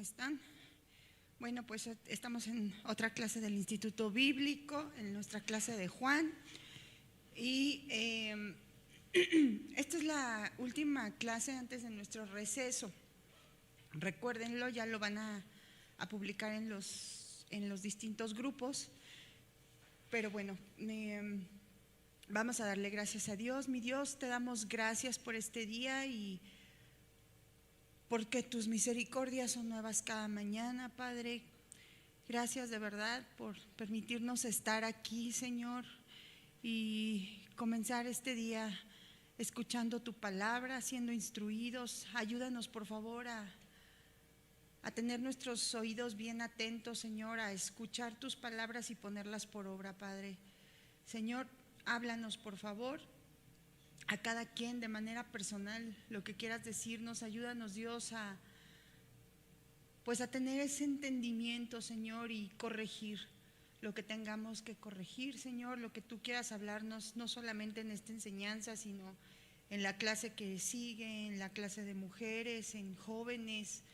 están? Bueno, pues estamos en otra clase del Instituto Bíblico, en nuestra clase de Juan. Y esta es la última clase antes de nuestro receso. Recuérdenlo, ya lo van a publicar en los distintos grupos. Pero bueno, vamos a darle gracias a Dios. Mi Dios, te damos gracias por este día y porque tus misericordias son nuevas cada mañana, Padre. Gracias de verdad por permitirnos estar aquí, Señor, y comenzar este día escuchando tu palabra, siendo instruidos. Ayúdanos, por favor, a tener nuestros oídos bien atentos, Señor, a escuchar tus palabras y ponerlas por obra, Padre. Señor, háblanos, por favor, a cada quien de manera personal, lo que quieras decirnos. Ayúdanos, Dios, a tener ese entendimiento, Señor, y corregir lo que tengamos que corregir, Señor, lo que tú quieras hablarnos, no solamente en esta enseñanza, sino en la clase que sigue, en la clase de mujeres, en jóvenes,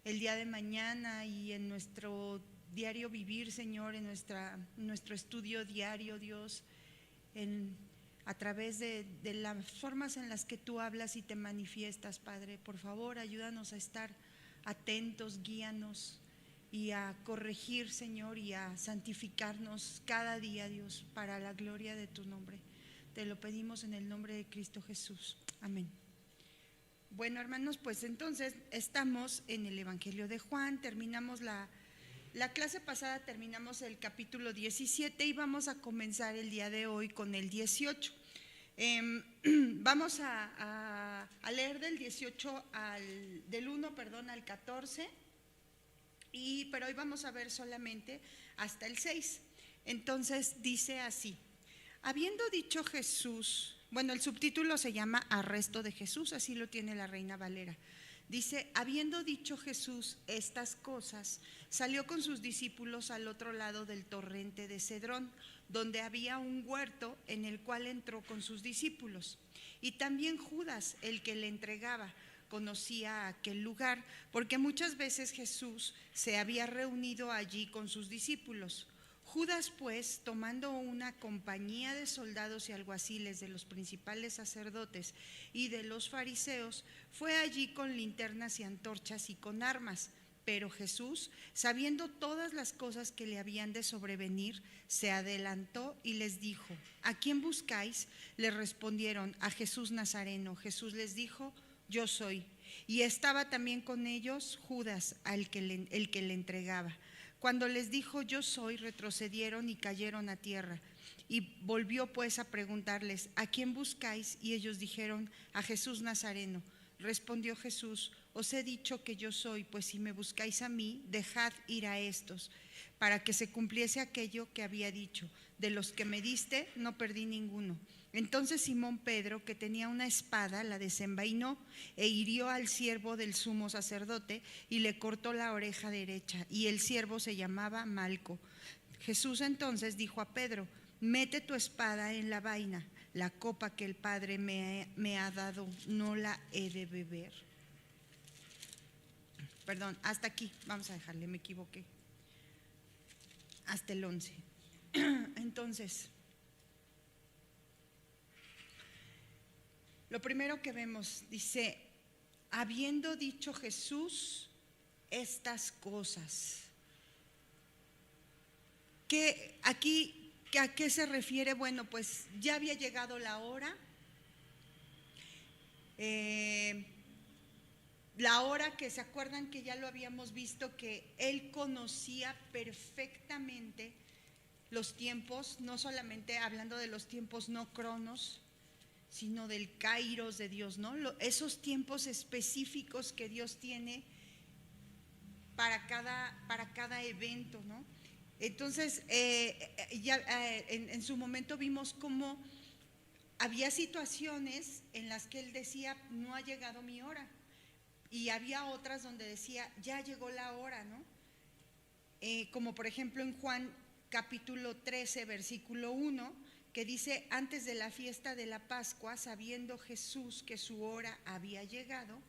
el día de mañana y en nuestro diario vivir, Señor, en nuestro estudio diario, Dios, a través de las formas en las que tú hablas y te manifiestas, Padre. Por favor, ayúdanos a estar atentos, guíanos y a corregir, Señor, y a santificarnos cada día, Dios, para la gloria de tu nombre. Te lo pedimos en el nombre de Cristo Jesús. Amén. Bueno, hermanos, pues entonces estamos en el Evangelio de Juan. Terminamos la clase pasada, terminamos el capítulo 17 y vamos a comenzar el día de hoy con el 18. Vamos a leer del 18 del 1 al 14, pero hoy vamos a ver solamente hasta el 6. Entonces dice así: habiendo dicho Jesús, bueno, el subtítulo se llama Arresto de Jesús, así lo tiene la Reina Valera. Dice: habiendo dicho Jesús estas cosas, salió con sus discípulos al otro lado del torrente de Cedrón, donde había un huerto en el cual entró con sus discípulos. Y también Judas, el que le entregaba, conocía aquel lugar, porque muchas veces Jesús se había reunido allí con sus discípulos. Judas, pues, tomando una compañía de soldados y alguaciles de los principales sacerdotes y de los fariseos, fue allí con linternas y antorchas y con armas. Pero Jesús, sabiendo todas las cosas que le habían de sobrevenir, se adelantó y les dijo: ¿a quién buscáis? Le respondieron: a Jesús Nazareno. Jesús les dijo: yo soy. Y estaba también con ellos Judas, el que le entregaba. Cuando les dijo: yo soy, retrocedieron y cayeron a tierra. Y volvió pues a preguntarles: ¿a quién buscáis? Y ellos dijeron: a Jesús Nazareno. Respondió Jesús: os he dicho que yo soy, pues si me buscáis a mí, dejad ir a estos, para que se cumpliese aquello que había dicho: de los que me diste, no perdí ninguno. Entonces Simón Pedro, que tenía una espada, la desenvainó e hirió al siervo del sumo sacerdote y le cortó la oreja derecha, y el siervo se llamaba Malco. Jesús entonces dijo a Pedro: mete tu espada en la vaina, la copa que el Padre me ha dado, no la he de beber. Perdón, hasta aquí, vamos a dejarle, me equivoqué. Hasta el 11. Entonces, lo primero que vemos, dice: habiendo dicho Jesús estas cosas. ¿A qué se refiere? Bueno, pues ya había llegado la hora. La hora que se acuerdan que ya lo habíamos visto, que él conocía perfectamente los tiempos, no solamente hablando de los tiempos no cronos, sino del kairos de Dios, ¿no? Esos tiempos específicos que Dios tiene para cada evento, ¿no? Entonces, en su momento vimos cómo había situaciones en las que él decía: no ha llegado mi hora, y había otras donde decía: ya llegó la hora, ¿no? Como por ejemplo en Juan capítulo 13, versículo 1, que dice: antes de la fiesta de la Pascua, sabiendo Jesús que su hora había llegado,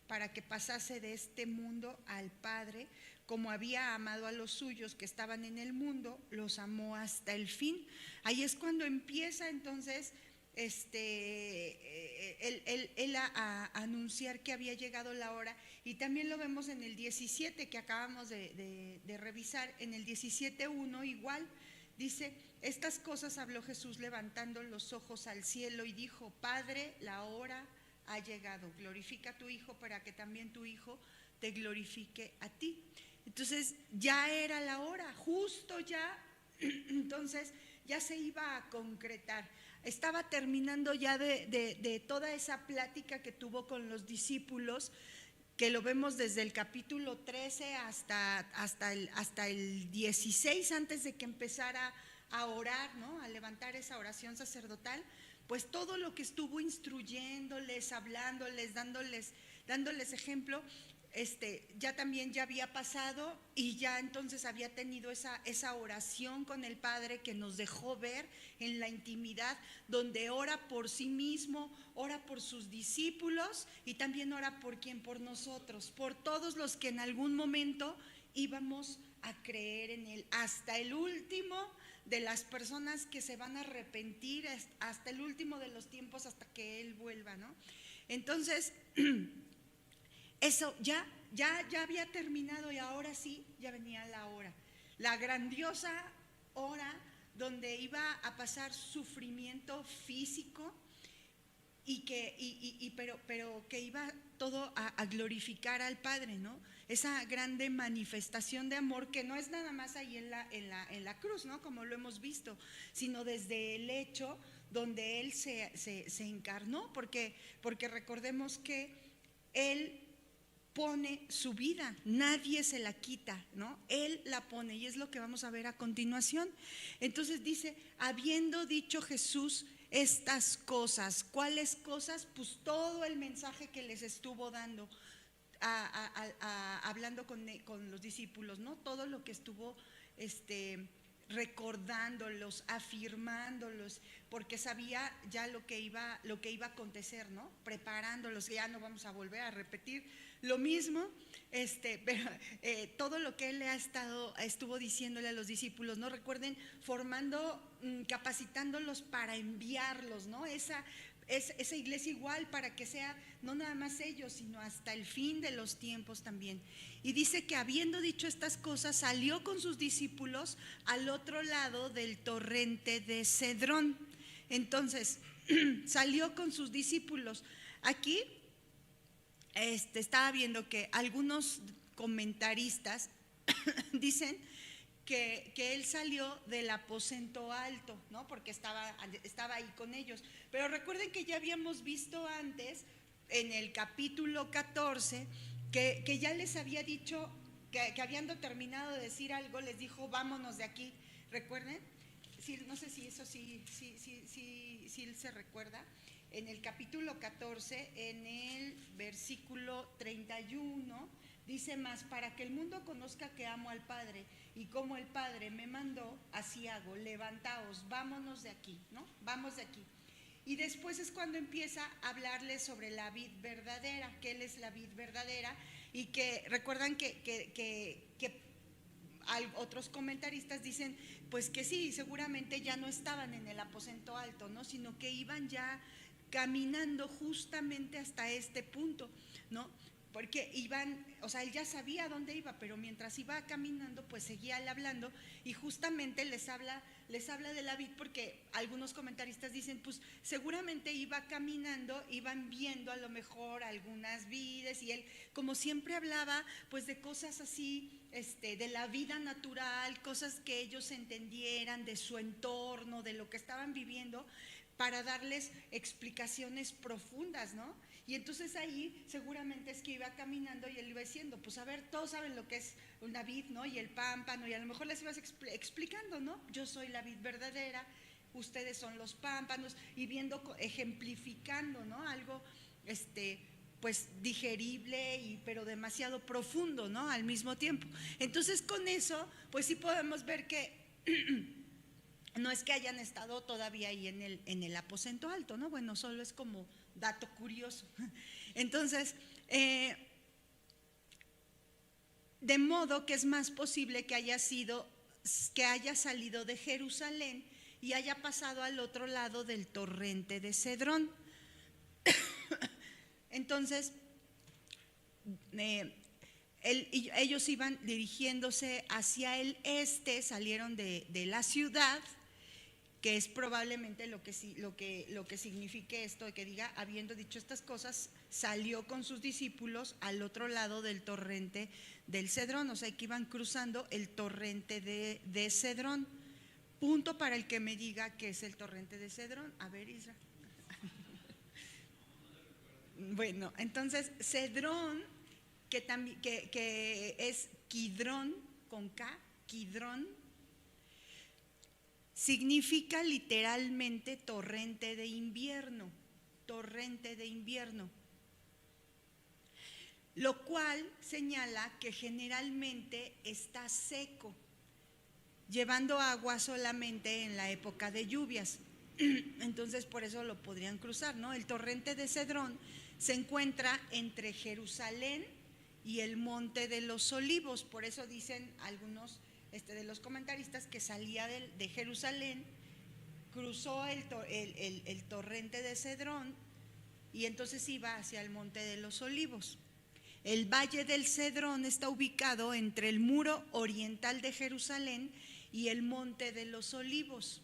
para que pasase de este mundo al Padre, como había amado a los suyos que estaban en el mundo, los amó hasta el fin. Ahí es cuando empieza entonces él a anunciar que había llegado la hora. Y también lo vemos en el 17 que acabamos de revisar. En el 17:1 igual dice: estas cosas habló Jesús levantando los ojos al cielo y dijo: Padre, la hora ha llegado, glorifica a tu Hijo para que también tu Hijo te glorifique a ti. Entonces ya era la hora, justo ya, entonces ya se iba a concretar. Estaba terminando ya de toda esa plática que tuvo con los discípulos, que lo vemos desde el capítulo 13 hasta el 16, antes de que empezara a orar, ¿no? A levantar esa oración sacerdotal. Pues todo lo que estuvo instruyéndoles, hablándoles, dándoles ejemplo, ya también ya había pasado, y ya entonces había tenido esa oración con el Padre que nos dejó ver en la intimidad, donde ora por sí mismo, ora por sus discípulos y también ora por quién, por nosotros, por todos los que en algún momento íbamos a creer en Él, hasta el último de las personas que se van a arrepentir, hasta el último de los tiempos, hasta que Él vuelva, ¿no? Entonces eso ya había terminado, y ahora sí ya venía la hora, la grandiosa hora donde iba a pasar sufrimiento físico, pero que iba todo a glorificar al Padre, ¿no? Esa grande manifestación de amor que no es nada más ahí en la cruz, ¿no? Como lo hemos visto, sino desde el hecho donde Él se encarnó, porque recordemos que Él pone su vida, nadie se la quita, ¿no? Él la pone, y es lo que vamos a ver a continuación. Entonces dice: habiendo dicho Jesús estas cosas. ¿Cuáles cosas? Pues todo el mensaje que les estuvo dando, hablando con los discípulos, ¿no? Todo lo que estuvo recordándolos, afirmándolos, porque sabía ya lo que iba a acontecer, ¿no? Preparándolos, ya no vamos a volver a repetir lo mismo, pero todo lo que él estuvo diciéndole a los discípulos, ¿no? Recuerden, formando, capacitándolos para enviarlos, ¿no? Esa iglesia igual, para que sea no nada más ellos, sino hasta el fin de los tiempos también. Y dice que habiendo dicho estas cosas, salió con sus discípulos al otro lado del torrente de Cedrón. Entonces salió con sus discípulos. Aquí estaba viendo que algunos comentaristas dicen que él salió del aposento alto, ¿no? Porque estaba ahí con ellos. Pero recuerden que ya habíamos visto antes, en el capítulo 14, que ya les había dicho, que habiendo terminado de decir algo, les dijo: vámonos de aquí. ¿Recuerden? Sí, no sé si eso sí se recuerda. En el capítulo 14, en el versículo 31, dice: más para que el mundo conozca que amo al Padre, y como el Padre me mandó, así hago. Levantaos, vámonos de aquí, ¿no? Vamos de aquí. Y después es cuando empieza a hablarles sobre la vid verdadera, que Él es la vid verdadera, y que recuerdan que otros comentaristas dicen pues que sí, seguramente ya no estaban en el aposento alto, ¿no? Sino que iban ya caminando justamente hasta este punto, ¿no? Porque iban, o sea, él ya sabía dónde iba, pero mientras iba caminando, pues seguía él hablando, y justamente les habla de la vid, porque algunos comentaristas dicen, pues seguramente iba caminando, iban viendo a lo mejor algunas vides, y él, como siempre, hablaba pues de cosas así, de la vida natural, cosas que ellos entendieran, de su entorno, de lo que estaban viviendo, para darles explicaciones profundas, ¿no? Y entonces ahí seguramente es que iba caminando y él iba diciendo, pues a ver, todos saben lo que es una vid, ¿no? Y el pámpano, y a lo mejor les ibas explicando, ¿no? Yo soy la vid verdadera, ustedes son los pámpanos, y viendo, ejemplificando, ¿no? Algo, pues digerible, pero demasiado profundo, ¿no? Al mismo tiempo. Entonces con eso, pues sí podemos ver que no es que hayan estado todavía ahí en el aposento alto, ¿no? Bueno, solo es como dato curioso. Entonces, de modo que es más posible que haya salido de Jerusalén y haya pasado al otro lado del torrente de Cedrón. Entonces, ellos iban dirigiéndose hacia el este, salieron de la ciudad, que es probablemente lo que signifique esto de que diga, habiendo dicho estas cosas, salió con sus discípulos al otro lado del torrente del Cedrón, o sea que iban cruzando el torrente de Cedrón. Punto para el que me diga qué es el torrente de Cedrón. A ver, Isra. Bueno, entonces Cedrón, que es Kidrón con K, Kidrón, significa literalmente torrente de invierno, lo cual señala que generalmente está seco, llevando agua solamente en la época de lluvias. Entonces por eso lo podrían cruzar, ¿no? El torrente de Cedrón se encuentra entre Jerusalén y el Monte de los Olivos, por eso dicen algunos de los comentaristas que salía de Jerusalén, cruzó el torrente de Cedrón y entonces iba hacia el Monte de los Olivos. El Valle del Cedrón está ubicado entre el muro oriental de Jerusalén y el Monte de los Olivos.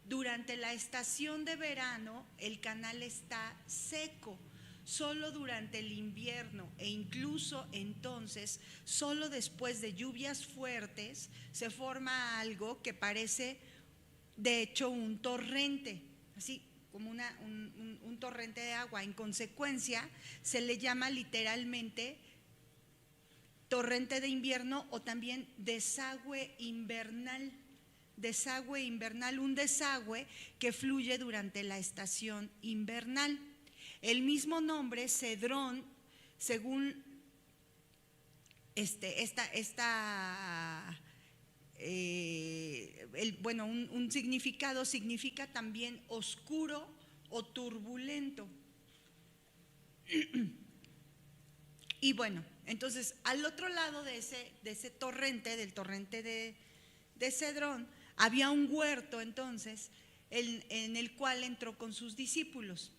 Durante la estación de verano el canal está seco, solo durante el invierno e incluso entonces, solo después de lluvias fuertes, se forma algo que parece de hecho un torrente, así como un torrente de agua. En consecuencia, se le llama literalmente torrente de invierno o también desagüe invernal. Desagüe invernal, un desagüe que fluye durante la estación invernal. El mismo nombre, Cedrón, según un significado, significa también oscuro o turbulento. Y bueno, entonces al otro lado de ese torrente, del torrente de Cedrón, había un huerto entonces en el cual entró con sus discípulos.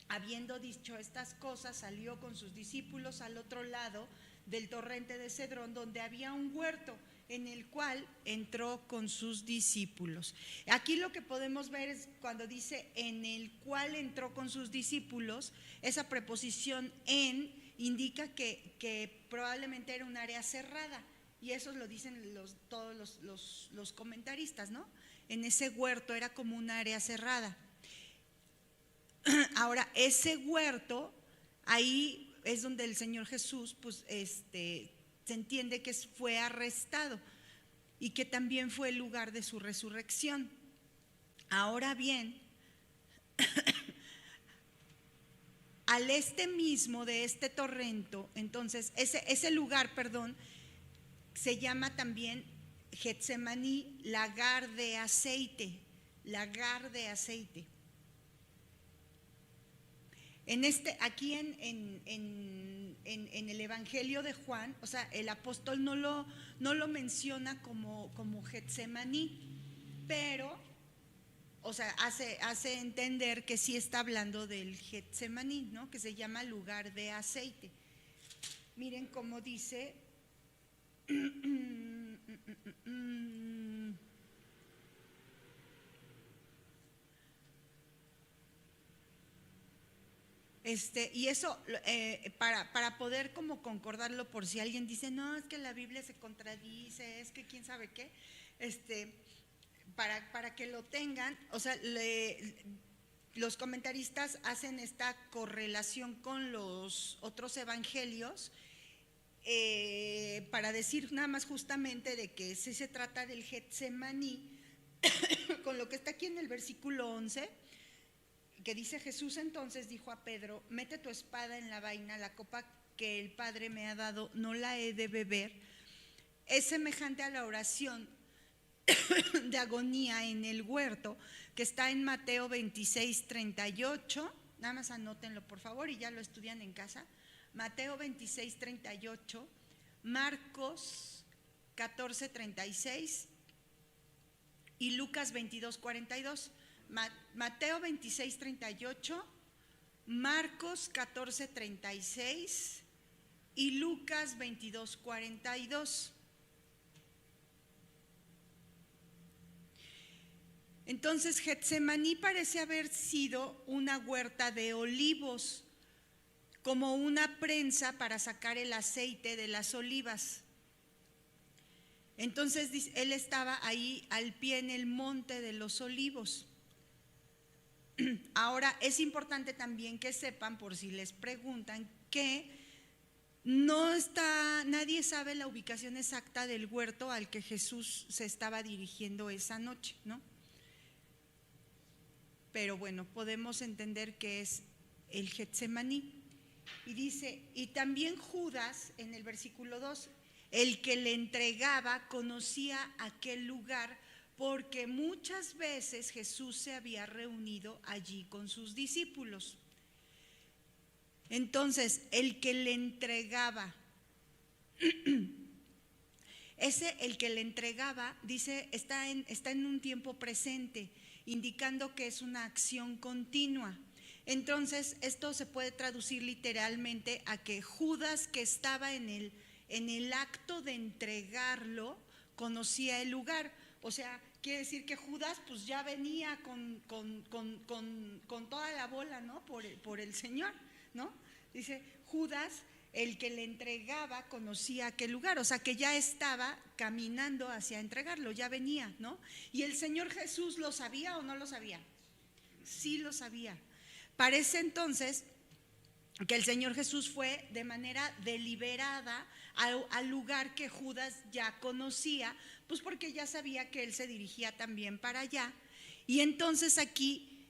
Habiendo dicho estas cosas, salió con sus discípulos al otro lado del torrente de Cedrón, donde había un huerto en el cual entró con sus discípulos. Aquí lo que podemos ver es cuando dice en el cual entró con sus discípulos, esa preposición en indica que probablemente era un área cerrada, y eso lo dicen todos los comentaristas, ¿no? En ese huerto era como un área cerrada. Ahora, ese huerto, ahí es donde el Señor Jesús, pues, se entiende que fue arrestado y que también fue el lugar de su resurrección. Ahora bien, al este mismo de este torrente, entonces, ese lugar, se llama también Getsemaní, lagar de aceite, lagar de aceite. Aquí en el Evangelio de Juan, o sea, el apóstol no lo menciona como Getsemaní, pero, o sea, hace entender que sí está hablando del Getsemaní, ¿no? Que se llama lugar de aceite. Miren cómo dice. Y eso para poder como concordarlo, por si alguien dice, no, es que la Biblia se contradice, es que quién sabe qué, para que lo tengan, o sea, los comentaristas hacen esta correlación con los otros evangelios para decir nada más justamente de que sí se trata del Getsemaní, con lo que está aquí en el versículo 11, que dice: Jesús entonces dijo a Pedro: mete tu espada en la vaina, la copa que el Padre me ha dado no la he de beber. Es semejante a la oración de agonía en el huerto que está en Mateo 26:38 nada más anótenlo por favor y ya lo estudian en casa. Mateo 26:38, Marcos 14:36 y Lucas 22:42. Mateo 26:38, Marcos 14:36 y Lucas 22:42. Entonces, Getsemaní parece haber sido una huerta de olivos, como una prensa para sacar el aceite de las olivas. Entonces, él estaba ahí al pie en el monte de los olivos. Ahora, es importante también que sepan, por si les preguntan, que nadie sabe la ubicación exacta del huerto al que Jesús se estaba dirigiendo esa noche, ¿no? Pero bueno, podemos entender que es el Getsemaní. Y dice, y también Judas, en el versículo 2, el que le entregaba conocía aquel lugar porque muchas veces Jesús se había reunido allí con sus discípulos. Entonces, el que le entregaba, el que le entregaba, dice, está en un tiempo presente, indicando que es una acción continua. Entonces, esto se puede traducir literalmente a que Judas, que estaba en el acto de entregarlo, conocía el lugar. O sea, quiere decir que Judas pues ya venía con toda la bola, ¿no? Por el Señor, ¿no? Dice, Judas, el que le entregaba, conocía aquel lugar, o sea que ya estaba caminando hacia entregarlo, ya venía, ¿no? Y el Señor Jesús, ¿lo sabía o no lo sabía? Sí lo sabía. Parece entonces que el Señor Jesús fue de manera deliberada al lugar que Judas ya conocía, pues porque ya sabía que él se dirigía también para allá. Y entonces aquí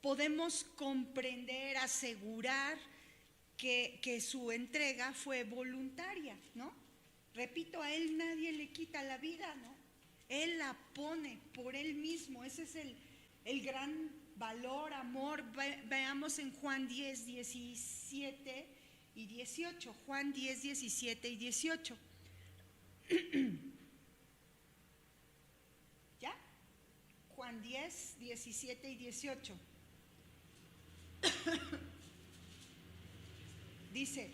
podemos comprender, asegurar que su entrega fue voluntaria, ¿no? Repito, a él nadie le quita la vida, ¿no? Él la pone por él mismo. Ese es el gran valor, amor. Veamos en Juan 10, 17 y 18. Juan 10, 17 y 18. ¿Ya? Juan 10, 17 y 18. Dice,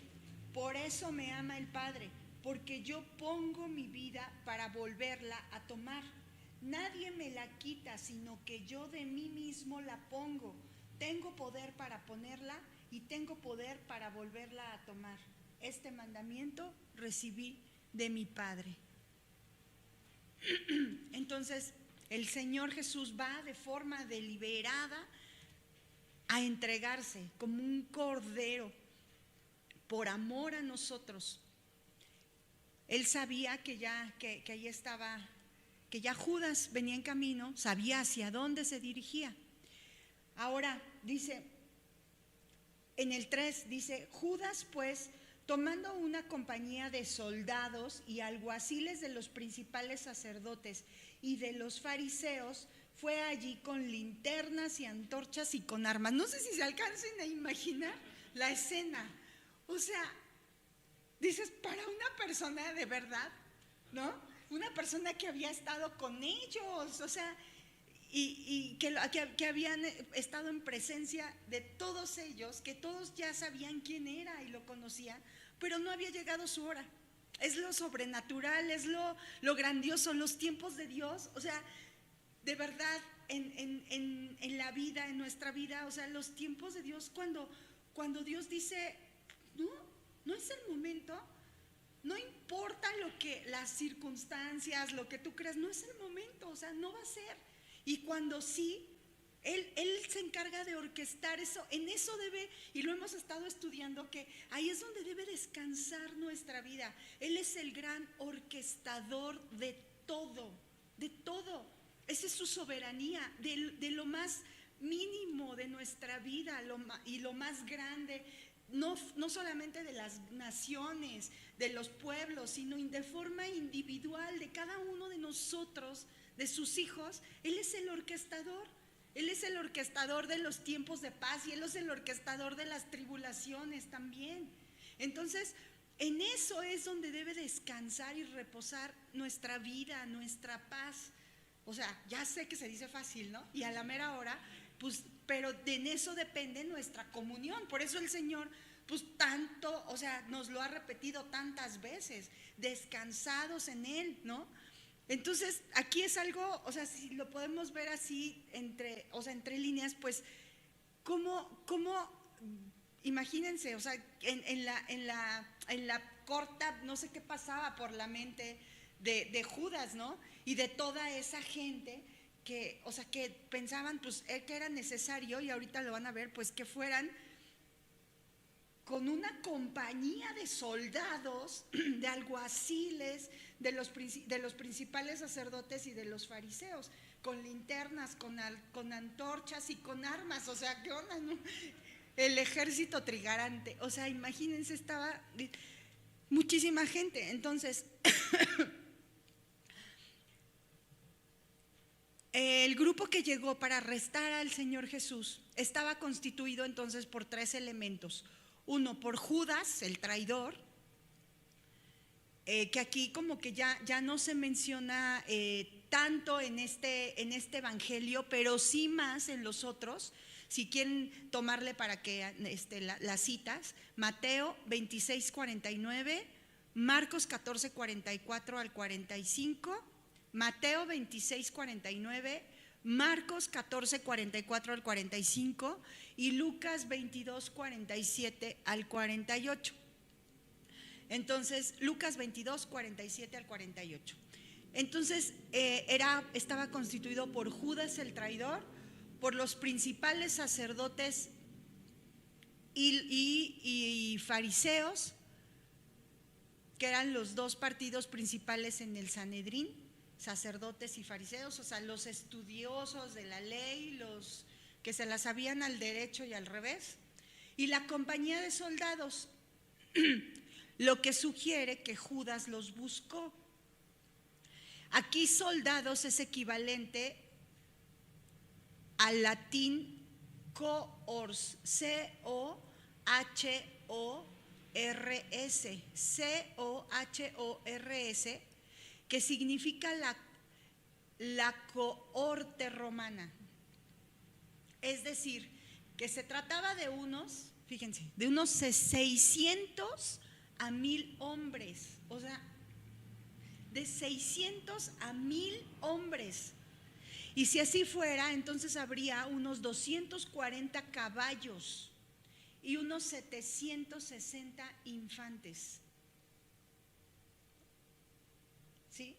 por eso me ama el Padre, porque yo pongo mi vida para volverla a tomar. Nadie me la quita, sino que yo de mí mismo la pongo. Tengo poder para ponerla y tengo poder para volverla a tomar. Este mandamiento recibí de mi Padre. Entonces, el Señor Jesús va de forma deliberada a entregarse como un cordero por amor a nosotros. Él sabía que ahí estaba, que ya Judas venía en camino, sabía hacia dónde se dirigía. Ahora dice, en el 3 dice, Judas pues, tomando una compañía de soldados y alguaciles de los principales sacerdotes y de los fariseos, fue allí con linternas y antorchas y con armas. No sé si se alcancen a imaginar la escena. O sea, dices, para una persona de verdad, ¿no? Una persona que había estado con ellos, o sea, y que habían estado en presencia de todos ellos, que todos ya sabían quién era y lo conocían, pero no había llegado su hora. Es lo sobrenatural, es lo grandioso, los tiempos de Dios, o sea, de verdad, en la vida, en nuestra vida, o sea, los tiempos de Dios, cuando Dios dice, no es el momento, no importa las circunstancias, lo que tú creas, no es el momento, o sea, no va a ser. Y cuando sí, Él se encarga de orquestar eso, en eso debe, y lo hemos estado estudiando, que ahí es donde debe descansar nuestra vida. Él es el gran orquestador de todo, de todo. Esa es su soberanía, de lo más mínimo de nuestra vida y lo más grande. No solamente de las naciones, de los pueblos, sino de forma individual de cada uno de nosotros, de sus hijos. Él es el orquestador, Él es el orquestador de los tiempos de paz y Él es el orquestador de las tribulaciones también. Entonces, en eso es donde debe descansar y reposar nuestra vida, nuestra paz. O sea, ya sé que se dice fácil, ¿no? Y a la mera hora, pues, pero en eso depende nuestra comunión. Por eso el Señor, pues tanto, o sea, nos lo ha repetido tantas veces, descansados en Él, ¿no? Entonces, aquí es algo, o sea, si lo podemos ver así, entre líneas, pues, ¿cómo imagínense, o sea, en la corta, no sé qué pasaba por la mente de Judas, ¿no? Y de toda esa gente que, o sea, que pensaban, pues, que era necesario, y ahorita lo van a ver, pues, que fueran con una compañía de soldados, de alguaciles, de los principales sacerdotes y de los fariseos, con linternas, con antorchas y con armas. O sea, ¿qué onda, no? El ejército trigarante. O sea, imagínense, estaba muchísima gente. Entonces, el grupo que llegó para arrestar al Señor Jesús estaba constituido entonces por 3 elementos. Uno, por Judas, el traidor, que aquí como que ya no se menciona tanto en este evangelio, pero sí más en los otros. Si quieren tomarle para que las citas: Mateo 26:49, Marcos 14:44 al 45, Mateo 26:49, Marcos 14:44 al 45 y Lucas 22:47 al 48. Entonces, Lucas 22:47 al 48. Entonces, estaba constituido por Judas el traidor, por los principales sacerdotes y fariseos, que eran los 2 partidos principales en el Sanedrín, sacerdotes y fariseos, o sea, los estudiosos de la ley, los que se la sabían al derecho y al revés, y la compañía de soldados, lo que sugiere que Judas los buscó. Aquí soldados es equivalente al latín cohors, C-O-H-O-R-S, C-O-H-O-R-S, que significa la cohorte romana. Es decir, que se trataba de unos, fíjense, de unos 600 a 1000 hombres, o sea, de 600 a 1000 hombres. Y si así fuera, entonces habría unos 240 caballos y unos 760 infantes. ¿Sí?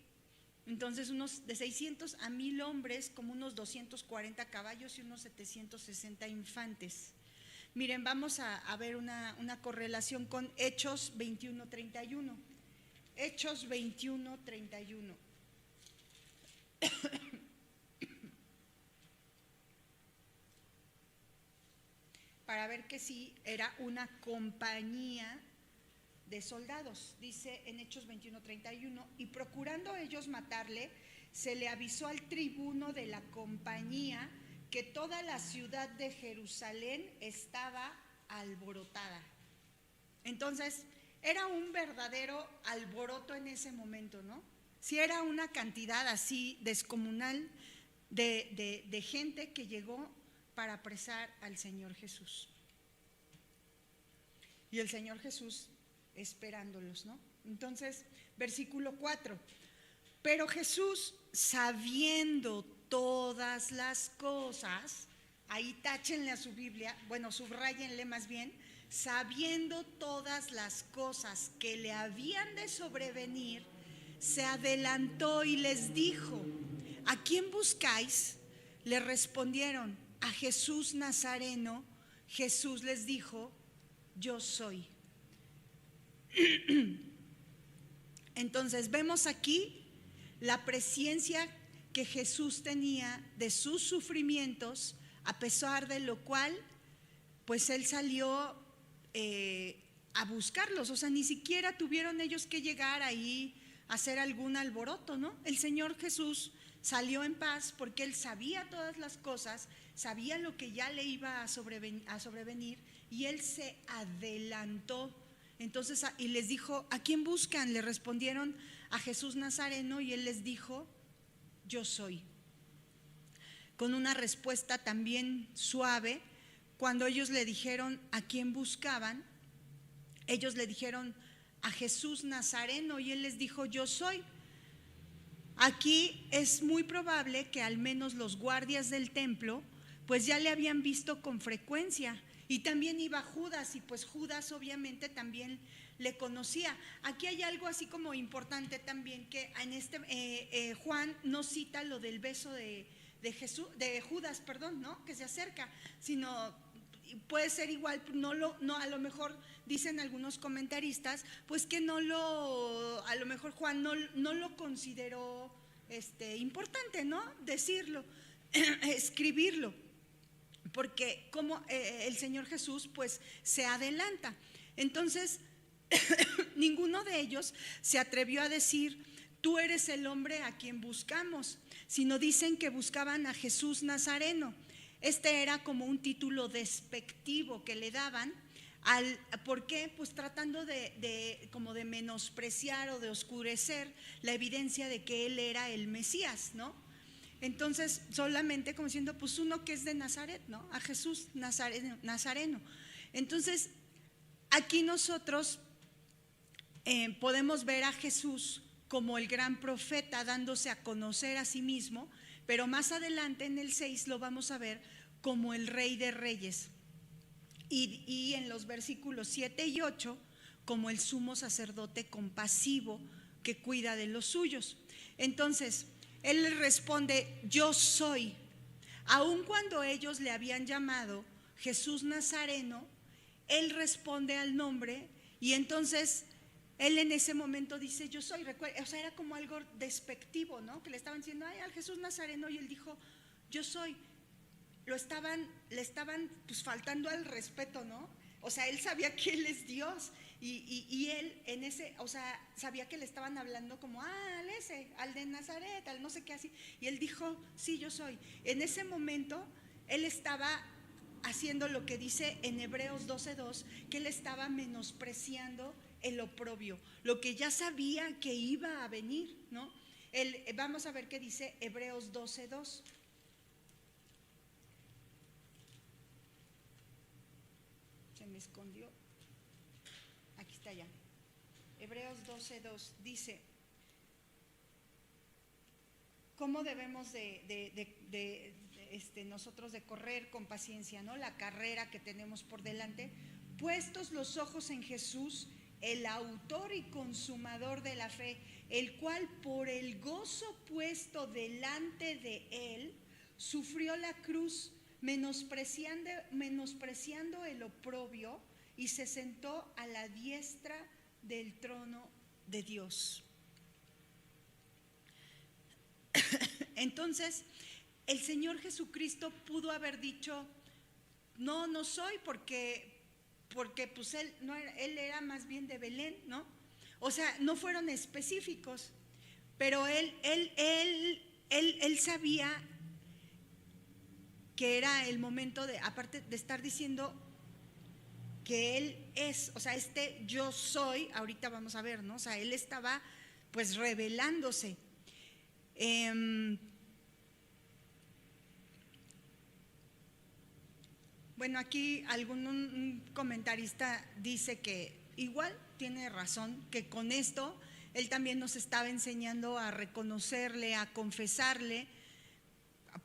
Entonces, unos de 600 a 1000 hombres, como unos 240 caballos y unos 760 infantes. Miren, vamos a ver una correlación con Hechos 21:31. Hechos 21:31. Para ver que sí era una compañía de soldados. Dice en Hechos 21:31: y procurando ellos matarle, se le avisó al tribuno de la compañía que toda la ciudad de Jerusalén estaba alborotada. Entonces, era un verdadero alboroto en ese momento, ¿no? Si era una cantidad así descomunal de gente que llegó para apresar al Señor Jesús. Y el Señor Jesús esperándolos, ¿no? Entonces, versículo 4. Pero Jesús, sabiendo todas las cosas, ahí táchenle a su Biblia, bueno, subrayenle más bien, sabiendo todas las cosas que le habían de sobrevenir, se adelantó y les dijo: ¿a quién buscáis? Le respondieron: a Jesús Nazareno. Jesús les dijo: yo soy. Entonces vemos aquí la presciencia que Jesús tenía de sus sufrimientos, a pesar de lo cual pues Él salió a buscarlos. O sea, ni siquiera tuvieron ellos que llegar ahí a hacer algún alboroto, ¿no? El Señor Jesús salió en paz porque él sabía todas las cosas, sabía lo que ya le iba a sobrevenir y él se adelantó. Entonces, y les dijo: ¿a quién buscan? Le respondieron: a Jesús Nazareno, y él les dijo: yo soy. Con una respuesta también suave. Cuando ellos le dijeron a quién buscaban, ellos le dijeron: a Jesús Nazareno, y él les dijo: yo soy. Aquí es muy probable que al menos los guardias del templo pues ya le habían visto con frecuencia, y también iba Judas, y pues Judas obviamente también le conocía. Aquí hay algo así como importante también, que en Juan no cita lo del beso de Judas, perdón, ¿no? Que se acerca, sino puede ser igual, no a lo mejor dicen algunos comentaristas, pues que a lo mejor Juan no lo consideró importante, ¿no? Decirlo, escribirlo, porque como el Señor Jesús pues se adelanta. Entonces ninguno de ellos se atrevió a decir: tú eres el hombre a quien buscamos, sino dicen que buscaban a Jesús Nazareno. Este era como un título despectivo que le daban. ¿Por qué? Pues tratando como de menospreciar o de oscurecer la evidencia de que él era el Mesías, ¿no? Entonces solamente como diciendo: pues uno que es de Nazaret, ¿no? A Jesús Nazareno. Entonces aquí nosotros podemos ver a Jesús como el gran profeta dándose a conocer a sí mismo, pero más adelante en el 6 lo vamos a ver como el Rey de Reyes, y en los versículos 7 y 8 como el sumo sacerdote compasivo que cuida de los suyos. Entonces él les responde: yo soy. Aun cuando ellos le habían llamado Jesús Nazareno, él responde al nombre, y entonces él en ese momento dice: yo soy. O sea, era como algo despectivo, ¿no? Que le estaban diciendo: ay, al Jesús Nazareno, y él dijo: yo soy. Le estaban pues faltando al respeto, ¿no? O sea, él sabía que él es Dios, y él en ese, o sea, sabía que le estaban hablando como: al de Nazaret, al no sé qué así, y él dijo: sí, yo soy. En ese momento él estaba haciendo lo que dice en Hebreos 12:2, que él estaba menospreciando el oprobio, lo que ya sabía que iba a venir, ¿no? Vamos a ver qué dice Hebreos 12:2. Se me escondió. Aquí está ya. Hebreos 12:2 dice: ¿cómo debemos nosotros de correr con paciencia, ¿no? La carrera que tenemos por delante, puestos los ojos en Jesús, el autor y consumador de la fe, el cual por el gozo puesto delante de él sufrió la cruz, menospreciando el oprobio, y se sentó a la diestra del trono de Dios. Entonces el Señor Jesucristo pudo haber dicho: no soy, porque pues él era más bien de Belén, ¿no? O sea, no fueron específicos, pero él sabía que era el momento de, aparte de estar diciendo que él es, o sea, yo soy, ahorita vamos a ver, ¿no? O sea, él estaba pues revelándose. Bueno, aquí un comentarista dice que igual tiene razón, que con esto él también nos estaba enseñando a reconocerle, a confesarle,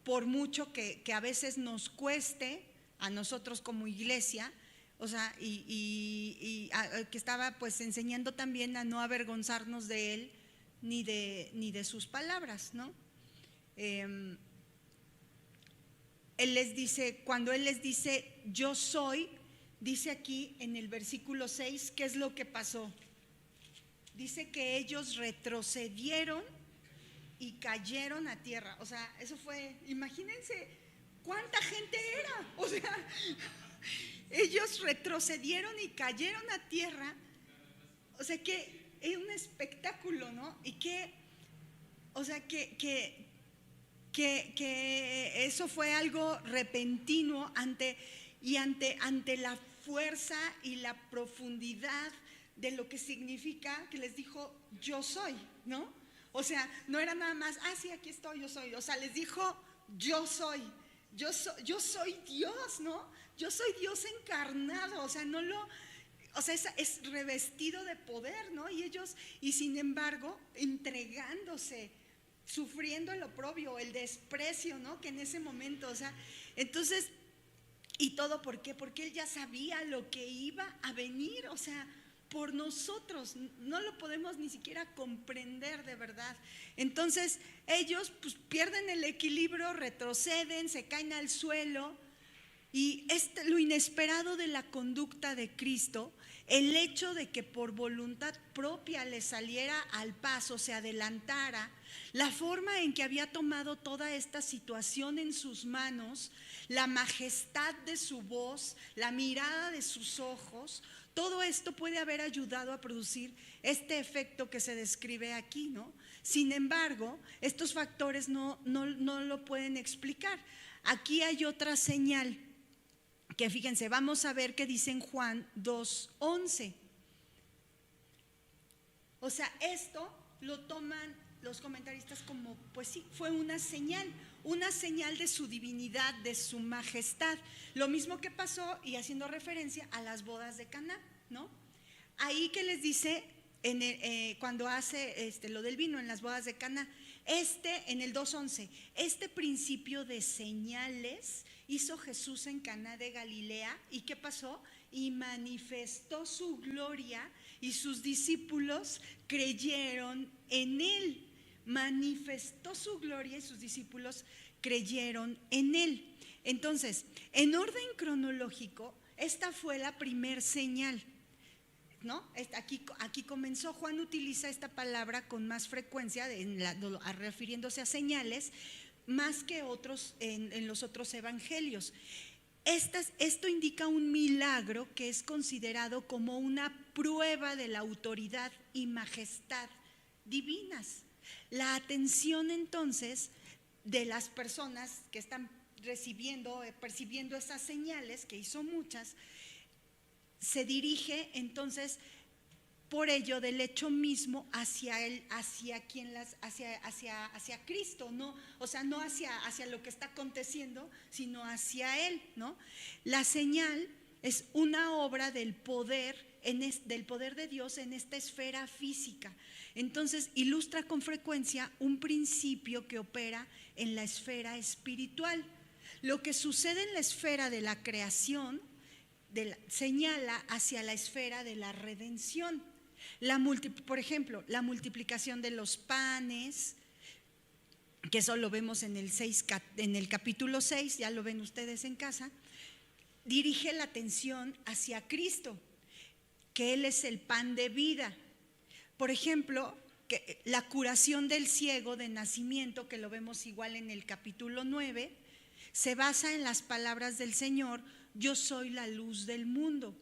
por mucho que a veces nos cueste a nosotros como iglesia, o sea, y que estaba pues enseñando también a no avergonzarnos de él ni de sus palabras, ¿no? Él les dice, cuando él les dice yo soy, dice aquí en el versículo 6, ¿qué es lo que pasó? Dice que ellos retrocedieron y cayeron a tierra. O sea, eso fue, imagínense cuánta gente era. O sea, ellos retrocedieron y cayeron a tierra. O sea, que es un espectáculo, ¿no? Y que, o sea, que que eso fue algo repentino ante la fuerza y la profundidad de lo que significa que les dijo yo soy, ¿no? O sea, no era nada más, sí, aquí estoy, yo soy. O sea, les dijo yo soy Dios, ¿no? Yo soy Dios encarnado, o sea, es revestido de poder, ¿no? Y sin embargo, entregándose, sufriendo el oprobio, el desprecio, ¿no? Que en ese momento, o sea, entonces, ¿y todo por qué? Porque él ya sabía lo que iba a venir, o sea, por nosotros, no lo podemos ni siquiera comprender de verdad. Entonces ellos pues pierden el equilibrio, retroceden, se caen al suelo, y lo inesperado de la conducta de Cristo, el hecho de que por voluntad propia le saliera al paso, se adelantara, la forma en que había tomado toda esta situación en sus manos, la majestad de su voz, la mirada de sus ojos, todo esto puede haber ayudado a producir este efecto que se describe aquí, ¿no? Sin embargo, estos factores no lo pueden explicar. Aquí hay otra señal que, fíjense, vamos a ver qué dice en Juan 2:11. O sea, esto lo toman los comentaristas como, pues sí, fue una señal de su divinidad, de su majestad. Lo mismo que pasó, y haciendo referencia a las bodas de Caná, ¿no? Ahí que les dice, cuando hace lo del vino en las bodas de Caná, en el 2:11, este principio de señales hizo Jesús en Caná de Galilea. ¿Y qué pasó? Y manifestó su gloria, y sus discípulos creyeron en él. Manifestó su gloria y sus discípulos creyeron en él. Entonces, en orden cronológico, esta fue la primer señal, ¿no? Aquí comenzó. Juan utiliza esta palabra con más frecuencia refiriéndose a señales, más que otros en los otros evangelios. Esto indica un milagro que es considerado como una prueba de la autoridad y majestad divinas. La atención entonces de las personas que están percibiendo esas señales, que hizo muchas, se dirige entonces por ello del hecho mismo hacia Cristo, ¿no? O sea, no hacia lo que está aconteciendo, sino hacia él, ¿no? La señal es una obra del poder de Dios en esta esfera física. Entonces ilustra con frecuencia un principio que opera en la esfera espiritual. Lo que sucede en la esfera de la creación señala hacia la esfera de la redención. Por ejemplo, la multiplicación de los panes, que eso lo vemos en el capítulo 6, ya lo ven ustedes en casa, dirige la atención hacia Cristo, que Él es el pan de vida. Por ejemplo, que la curación del ciego de nacimiento, que lo vemos igual en el capítulo 9, se basa en las palabras del Señor: yo soy la luz del mundo.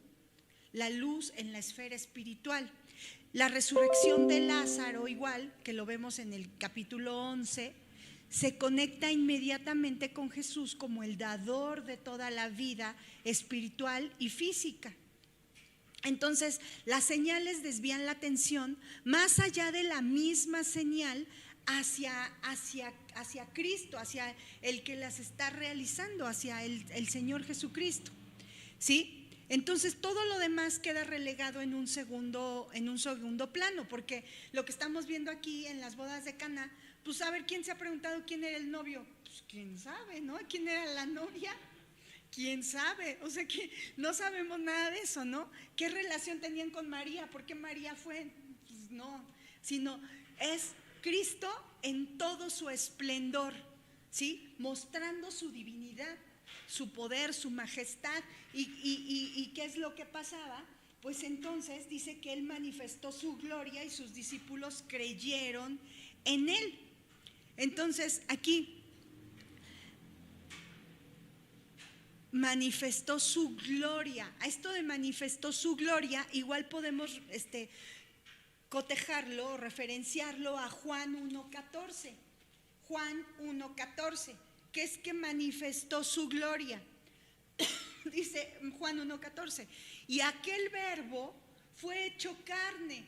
La luz en la esfera espiritual. La resurrección de Lázaro, igual, que lo vemos en el capítulo 11, se conecta inmediatamente con Jesús como el dador de toda la vida espiritual y física. Entonces, las señales desvían la atención más allá de la misma señal hacia Cristo, hacia el que las está realizando, hacia el Señor Jesucristo, ¿sí? Entonces todo lo demás queda relegado en un segundo plano, porque lo que estamos viendo aquí en las bodas de Caná, pues a ver, ¿quién se ha preguntado quién era el novio? Pues quién sabe, ¿no? ¿Quién era la novia? ¿Quién sabe? O sea que no sabemos nada de eso, ¿no? ¿Qué relación tenían con María? ¿Por qué María fue? Pues no, sino es Cristo en todo su esplendor, ¿sí? Mostrando su divinidad, su poder, su majestad. ¿Y qué es lo que pasaba? Pues entonces dice que Él manifestó su gloria y sus discípulos creyeron en Él. Entonces aquí manifestó su gloria. A esto de manifestó su gloria igual podemos cotejarlo, referenciarlo a Juan 1:14. Juan 1:14, que es que manifestó su gloria. Dice Juan 1:14, y aquel verbo fue hecho carne.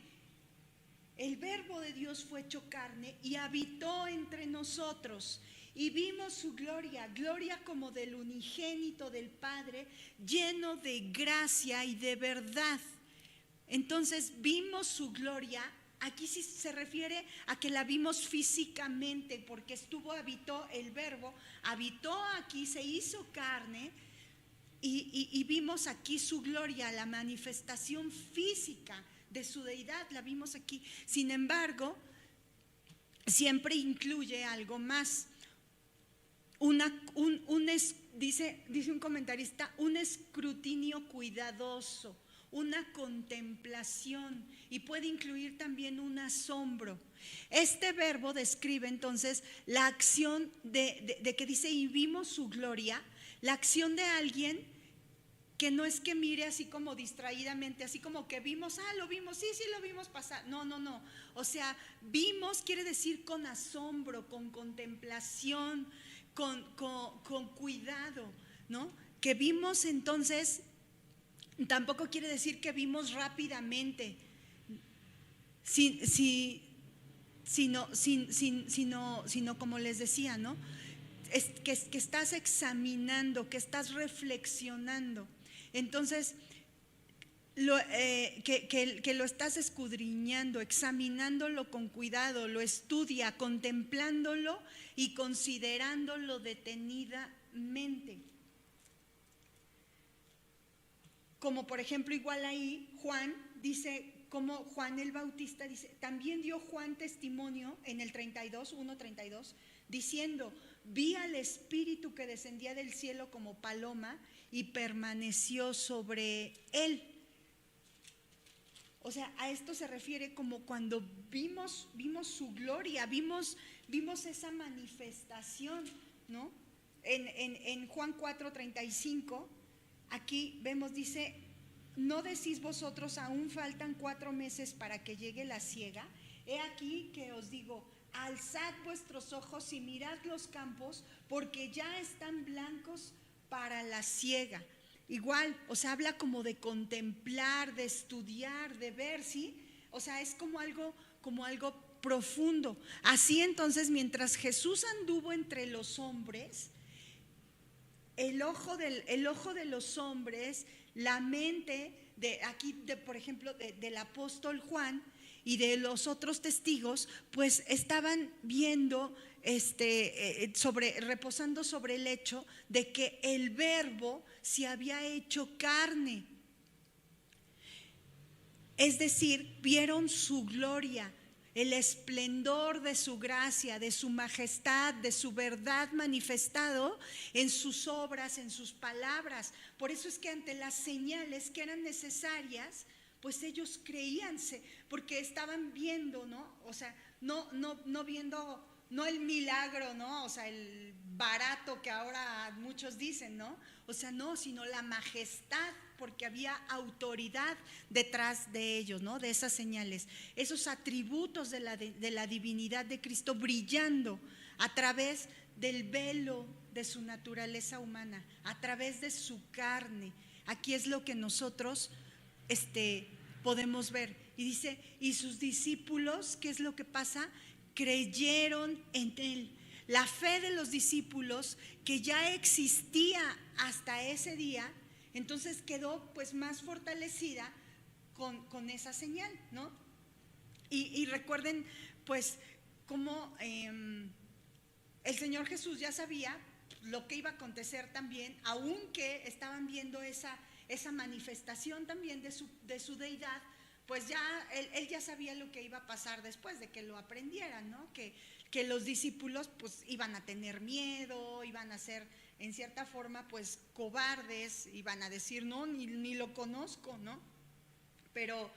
El verbo de Dios fue hecho carne y habitó entre nosotros. Y vimos su gloria, gloria como del unigénito del Padre, lleno de gracia y de verdad. Entonces vimos su gloria. Aquí sí se refiere a que la vimos físicamente, porque habitó el verbo, habitó aquí, se hizo carne y vimos aquí su gloria, la manifestación física de su deidad, la vimos aquí. Sin embargo, siempre incluye algo más. Dice un comentarista, un escrutinio cuidadoso, una contemplación, y puede incluir también un asombro. Este verbo describe entonces la acción de que dice y vimos su gloria, la acción de alguien que no es que mire así como distraídamente, así como que vimos, lo vimos, sí lo vimos pasar. No. O sea, vimos quiere decir con asombro, con contemplación, con cuidado, ¿no? Que vimos entonces, tampoco quiere decir que vimos rápidamente, sino como les decía, ¿no? Es que estás examinando, que estás reflexionando. Entonces, que lo estás escudriñando, examinándolo con cuidado, lo estudia, contemplándolo y considerándolo detenidamente. Como por ejemplo, igual ahí Juan dice, como Juan el Bautista dice, también dio Juan testimonio en el 1:32, diciendo, vi al Espíritu que descendía del cielo como paloma y permaneció sobre él. O sea, a esto se refiere como cuando vimos su gloria, vimos esa manifestación, ¿no? En Juan 4:35, aquí vemos, dice, ¿no decís vosotros aún faltan 4 meses para que llegue la siega? He aquí que os digo, alzad vuestros ojos y mirad los campos, porque ya están blancos para la siega. Igual, o sea, habla como de contemplar, de estudiar, de ver, ¿sí? O sea, es como algo profundo. Así entonces, mientras Jesús anduvo entre los hombres, el ojo de los hombres, la mente por ejemplo, del apóstol Juan y de los otros testigos, pues estaban viendo, reposando sobre el hecho de que el verbo se había hecho carne. Es decir, vieron su gloria, el esplendor de su gracia, de su majestad, de su verdad manifestado en sus obras, en sus palabras. Por eso es que ante las señales que eran necesarias, pues ellos creíanse, porque estaban viendo, ¿no? O sea, no viendo, no el milagro, ¿no? O sea, el barato que ahora muchos dicen, ¿no? O sea, no, sino la majestad, porque había autoridad detrás de ellos, ¿no? De esas señales, esos atributos de la divinidad de Cristo brillando a través del velo de su naturaleza humana, a través de su carne. Aquí es lo que nosotros podemos ver. Y dice, y sus discípulos, ¿qué es lo que pasa? Creyeron en él. La fe de los discípulos, que ya existía hasta ese día, entonces quedó pues más fortalecida con esa señal, ¿no? Y recuerden pues cómo el Señor Jesús ya sabía lo que iba a acontecer también, aunque estaban viendo esa manifestación también de su deidad, pues ya él ya sabía lo que iba a pasar después de que lo aprendieran, ¿no? Que los discípulos pues iban a tener miedo, iban a ser en cierta forma pues cobardes, iban a decir no, ni lo conozco, ¿no? Pero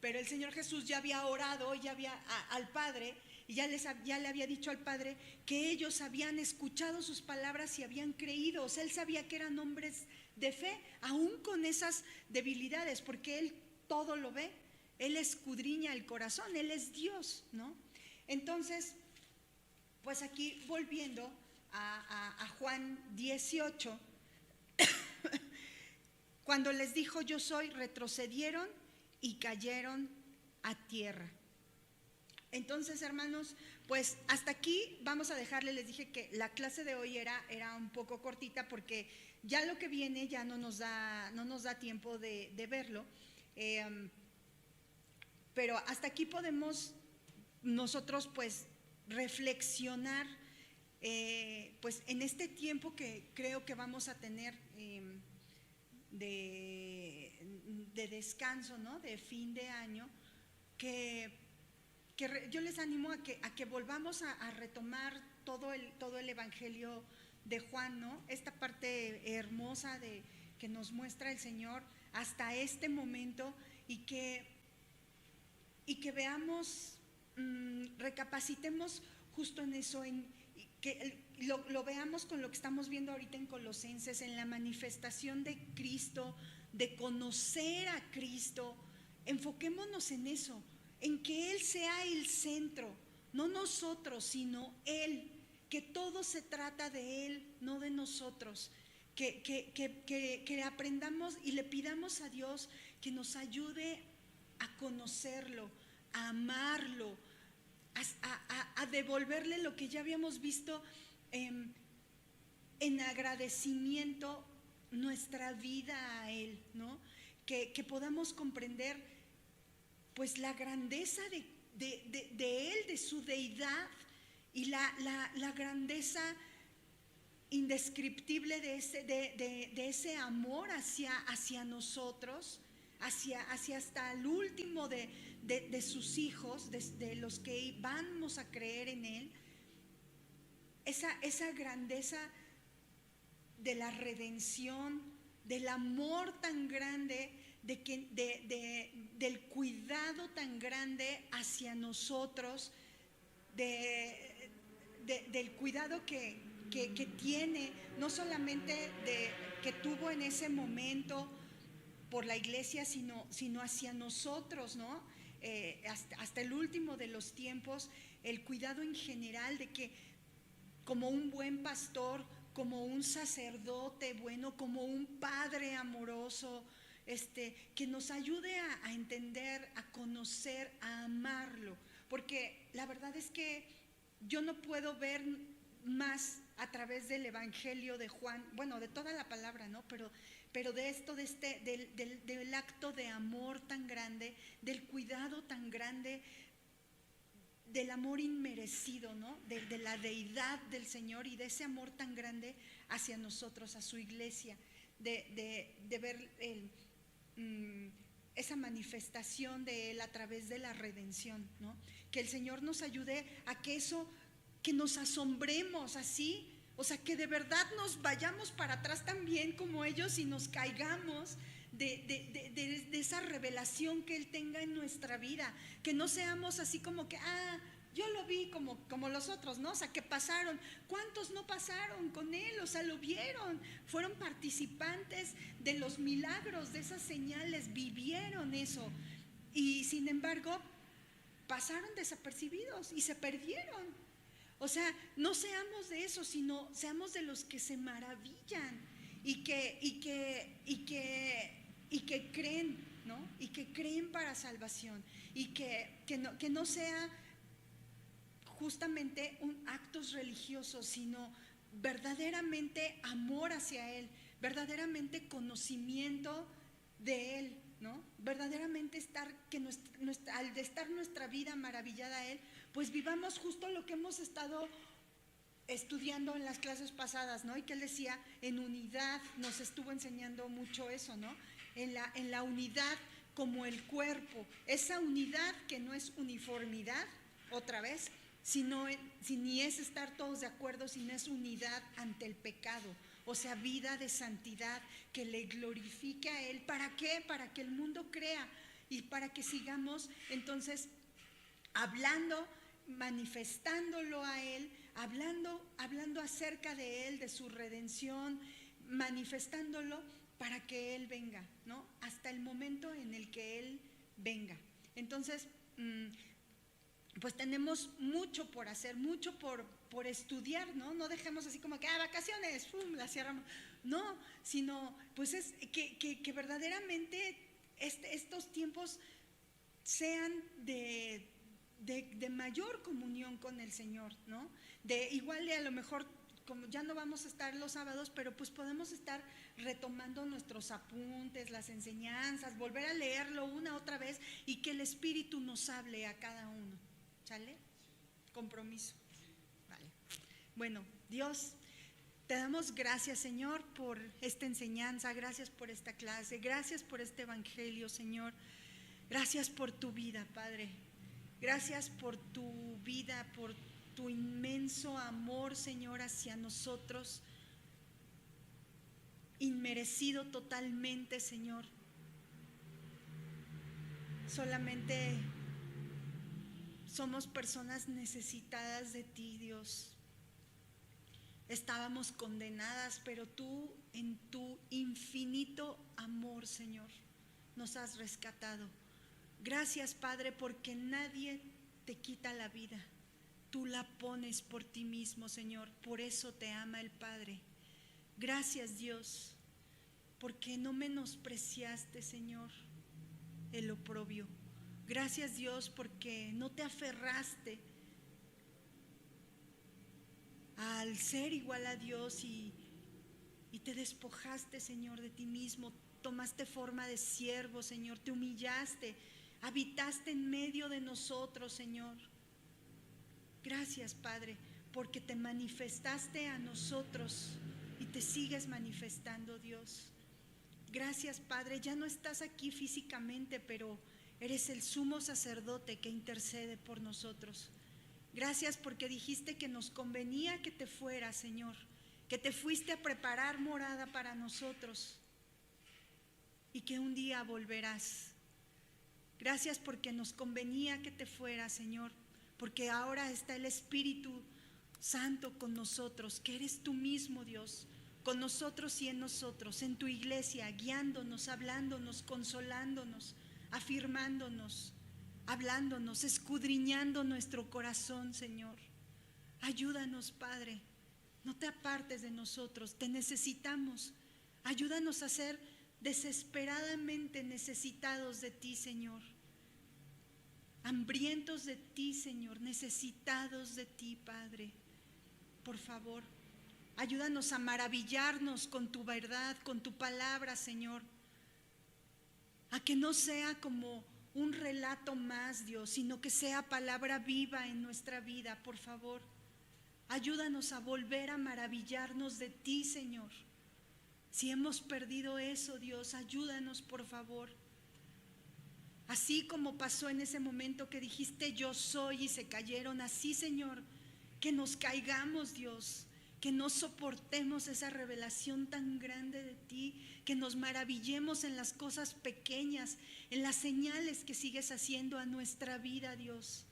el Señor Jesús ya había orado, ya había al Padre, y ya le había dicho al Padre que ellos habían escuchado sus palabras y habían creído. O sea, él sabía que eran hombres de fe, aún con esas debilidades, porque él todo lo ve, él escudriña el corazón, él es Dios, ¿no? Entonces, pues aquí volviendo a Juan 18, cuando les dijo yo soy, retrocedieron y cayeron a tierra. Entonces, hermanos, pues hasta aquí vamos a dejarle. Les dije que la clase de hoy era un poco cortita porque ya lo que viene ya no nos da tiempo de verlo. Pero hasta aquí podemos nosotros pues reflexionar pues en este tiempo que creo que vamos a tener de descanso, ¿no? De fin de año, que yo les animo a que volvamos a retomar todo el Evangelio de Juan, ¿no? Esta parte hermosa que nos muestra el Señor hasta este momento, y que veamos, recapacitemos justo en eso, que lo veamos con lo que estamos viendo ahorita en Colosenses, en la manifestación de Cristo, de conocer a Cristo. Enfoquémonos en eso, en que Él sea el centro, no nosotros, sino Él, que todo se trata de Él, no de nosotros, que aprendamos y le pidamos a Dios que nos ayude a conocerlo, a amarlo, a devolverle lo que ya habíamos visto en agradecimiento, nuestra vida a Él, ¿no? Que podamos comprender pues la grandeza de Él, de su deidad, y la grandeza indescriptible de ese amor hacia nosotros, hacia hasta el último de sus hijos, de los que vamos a creer en Él. Esa grandeza de la redención, del amor tan grande, del cuidado tan grande hacia nosotros, del cuidado que tiene, no solamente que tuvo en ese momento por la iglesia, sino hacia nosotros, ¿no? Hasta el último de los tiempos, el cuidado en general, de que como un buen pastor, como un sacerdote bueno, como un padre amoroso, que nos ayude a entender, a conocer, a amarlo. Porque la verdad es que yo no puedo ver más a través del Evangelio de Juan, bueno, de toda la palabra, ¿no? Pero de esto, del acto de amor tan grande, del cuidado tan grande, del amor inmerecido, ¿no? De la deidad del Señor, y de ese amor tan grande hacia nosotros, a su iglesia, de ver esa manifestación de Él a través de la redención, ¿no? Que el Señor nos ayude a que eso, que nos asombremos así, o sea, que de verdad nos vayamos para atrás también como ellos y nos caigamos de esa revelación que Él tenga en nuestra vida, que no seamos así como que, yo lo vi como los otros, ¿no? O sea, que pasaron. ¿Cuántos no pasaron con Él? O sea, lo vieron, fueron participantes de los milagros, de esas señales, vivieron eso, y sin embargo pasaron desapercibidos y se perdieron. O sea, no seamos de eso, sino seamos de los que se maravillan y que creen, ¿no? Y que creen para salvación, y que no sea justamente actos religiosos, sino verdaderamente amor hacia Él, verdaderamente conocimiento de Él, ¿no? Verdaderamente al estar nuestra vida maravillada a Él, pues vivamos justo lo que hemos estado estudiando en las clases pasadas, ¿no? Y que Él decía, en unidad, nos estuvo enseñando mucho eso, ¿no? En la unidad como el cuerpo, esa unidad que no es uniformidad, otra vez, ni es estar todos de acuerdo, sino es unidad ante el pecado, o sea, vida de santidad que le glorifique a Él. ¿Para qué? Para que el mundo crea y para que sigamos entonces hablando, manifestándolo a Él, hablando acerca de Él, de su redención, manifestándolo para que Él venga, ¿no? Hasta el momento en el que Él venga. Entonces, pues tenemos mucho por hacer, mucho por estudiar, ¿no? No dejemos así como que, vacaciones, ¡pum!, la cerramos. No, sino pues es que verdaderamente estos tiempos sean de mayor comunión con el Señor, ¿no? Igual de a lo mejor, como ya no vamos a estar los sábados, pero pues podemos estar retomando nuestros apuntes, las enseñanzas, volver a leerlo una otra vez y que el Espíritu nos hable a cada uno. ¿Sale? Compromiso. Vale. Bueno, Dios, te damos gracias, Señor, por esta enseñanza, gracias por esta clase, gracias por este evangelio, Señor. Gracias por tu vida, Padre. Gracias por tu vida, por tu inmenso amor, Señor, hacia nosotros. Inmerecido totalmente, Señor. Solamente somos personas necesitadas de ti, Dios. Estábamos condenadas, pero tú en tu infinito amor, Señor, nos has rescatado. Gracias, Padre, porque nadie te quita la vida. Tú la pones por ti mismo, Señor. Por eso te ama el Padre. Gracias, Dios, porque no menospreciaste, Señor, el oprobio. Gracias, Dios, porque no te aferraste al ser igual a Dios y te despojaste, Señor, de ti mismo. Tomaste forma de siervo, Señor, te humillaste, habitaste en medio de nosotros, Señor. Gracias, Padre, porque te manifestaste a nosotros y te sigues manifestando, Dios. Gracias, Padre, ya no estás aquí físicamente, pero eres el sumo sacerdote que intercede por nosotros. Gracias porque dijiste que nos convenía que te fueras, Señor, que te fuiste a preparar morada para nosotros y que un día volverás. Gracias porque nos convenía que te fueras, Señor, porque ahora está el Espíritu Santo con nosotros, que eres tú mismo, Dios, con nosotros y en nosotros, en tu iglesia, guiándonos, hablándonos, consolándonos, afirmándonos, hablándonos, escudriñando nuestro corazón, Señor. Ayúdanos, Padre, no te apartes de nosotros, te necesitamos. Ayúdanos a ser desesperadamente necesitados de ti, Señor. Hambrientos de ti, Señor, necesitados de ti, Padre. Por favor, ayúdanos a maravillarnos con tu verdad, con tu palabra, Señor. A que no sea como un relato más, Dios, sino que sea palabra viva en nuestra vida, por favor. Ayúdanos a volver a maravillarnos de ti, Señor. Si hemos perdido eso, Dios, ayúdanos, por favor. Así como pasó en ese momento que dijiste yo soy y se cayeron, así, Señor, que nos caigamos, Dios, que no soportemos esa revelación tan grande de ti, que nos maravillemos en las cosas pequeñas, en las señales que sigues haciendo a nuestra vida, Dios.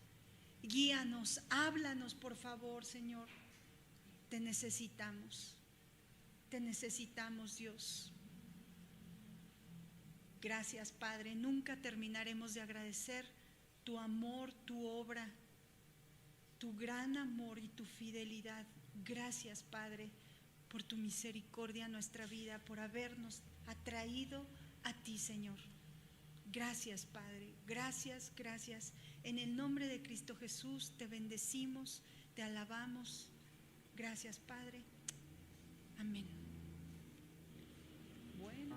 Guíanos, háblanos, por favor, Señor. Te necesitamos, Dios. Gracias, Padre. Nunca terminaremos de agradecer tu amor, tu obra, tu gran amor y tu fidelidad. Gracias, Padre, por tu misericordia en nuestra vida, por habernos atraído a ti, Señor. Gracias, Padre. Gracias, gracias. En el nombre de Cristo Jesús te bendecimos, te alabamos. Gracias, Padre. Amén. Bueno.